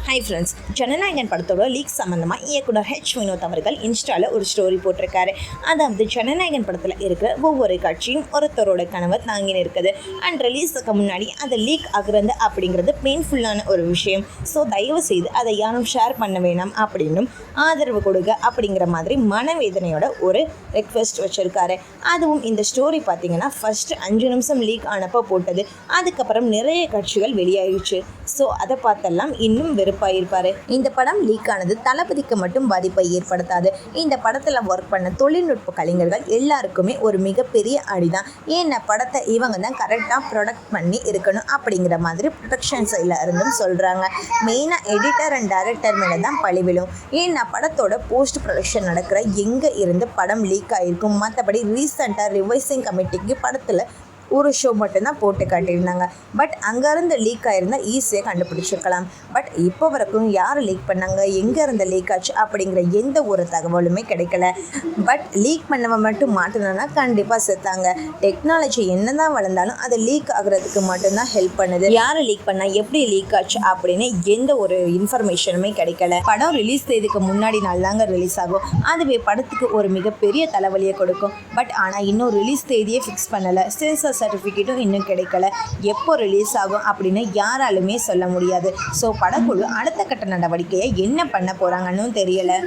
Hi friends, Jananayagan படத்தோட league சம்மந்தமாக இயக்குனர் வினோத் அவர்கள் இன்ஸ்டாவில் ஒரு ஸ்டோரி போட்டிருக்காரு. அதாவது ஜனநாயகன் படத்தில் இருக்கிற ஒவ்வொரு காட்சியும் ஒருத்தரோட கனவை தாங்கின்னு இருக்குது. அண்ட் ரிலீஸுக்கு முன்னாடி அதை லீக் ஆகுறது அப்படிங்கிறது பெயின்ஃபுல்லான ஒரு விஷயம். ஸோ தயவு செய்து அதை யாரும் ஷேர் பண்ண வேணாம் அப்படின்னும் ஆதரவு கொடுங்க அப்படிங்கிற மாதிரி மனவேதனையோட ஒரு ரெக்வெஸ்ட் வச்சுருக்காரு. அதுவும் இந்த ஸ்டோரி பார்த்தீங்கன்னா ஃபஸ்ட்டு 5 நிமிஷம் லீக் ஆனப்போ போட்டது. அதுக்கப்புறம் நிறைய காட்சிகள் வெளியாகிடுச்சு. ஸோ அதை பார்த்தெல்லாம் இன்னும் வெறுப்பாயிருப்பாரு. இந்த படம் லீக் ஆனது தளபதிக்கு மட்டும் பாதிப்பை ஏற்படுத்தாது. இந்த படத்தில் ஒர்க் பண்ண தொழில்நுட்ப கலைஞர்கள் எல்லாருக்குமே ஒரு மிகப்பெரிய அடிதான். ஏன்னா படத்தை இவங்க தான் கரெக்டாக ப்ரொடக்ட் பண்ணி இருக்கணும் அப்படிங்கிற மாதிரி ப்ரொடக்ஷன் சைடில் இருந்தும் சொல்கிறாங்க. மெயினாக எடிட்டர் அண்ட் டைரக்டர் மேலே தான் பழிவிழும். ஏன்னா படத்தோட போஸ்ட் ப்ரொடக்ஷன் நடக்கிற எங்கே இருந்து படம் லீக் ஆகிருக்கும். மற்றபடி ரீசெண்டாக ரிவைசிங் கமிட்டிக்கு படத்தில் ஒரு ஷோ மட்டும்தான் போட்டு காட்டியிருந்தாங்க. பட் அங்கேருந்து லீக் ஆகிருந்தால் ஈஸியாக கண்டுபிடிச்சிருக்கலாம். பட் இப்போ வரைக்கும் யார் லீக் பண்ணாங்க, எங்கே இருந்து லீக் ஆச்சு அப்படிங்கிற எந்த ஒரு தகவலுமே கிடைக்கல. பட் லீக் பண்ணவன் மட்டும் மாட்டினா கண்டிப்பாக செத்தாங்க. டெக்னாலஜி என்ன தான் வளர்ந்தாலும் அது லீக் ஆகுறதுக்கு மட்டும்தான் ஹெல்ப் பண்ணுது. யார் லீக் பண்ணால் எப்படி லீக் ஆச்சு அப்படின்னு எந்த ஒரு இன்ஃபர்மேஷனுமே கிடைக்கல. படம் ரிலீஸ் தேதிக்கு முன்னாடி நாள் தாங்க ரிலீஸ் ஆகும். அதுவே படத்துக்கு ஒரு மிகப்பெரிய தலைவலியை கொடுக்கும். பட் ஆனால் இன்னும் ரிலீஸ் தேதியே ஃபிக்ஸ் பண்ணலை. சென்சார் சர்டிஃபிகேட்டும் இன்னும் கிடைக்கல. எப்போ ரிலீஸ் ஆகும் அப்படின்னு யாராலுமே சொல்ல முடியாது. ஸோ படக்குழு அடுத்த கட்ட நடவடிக்கையை என்ன பண்ண போகிறாங்கன்னு தெரியலை.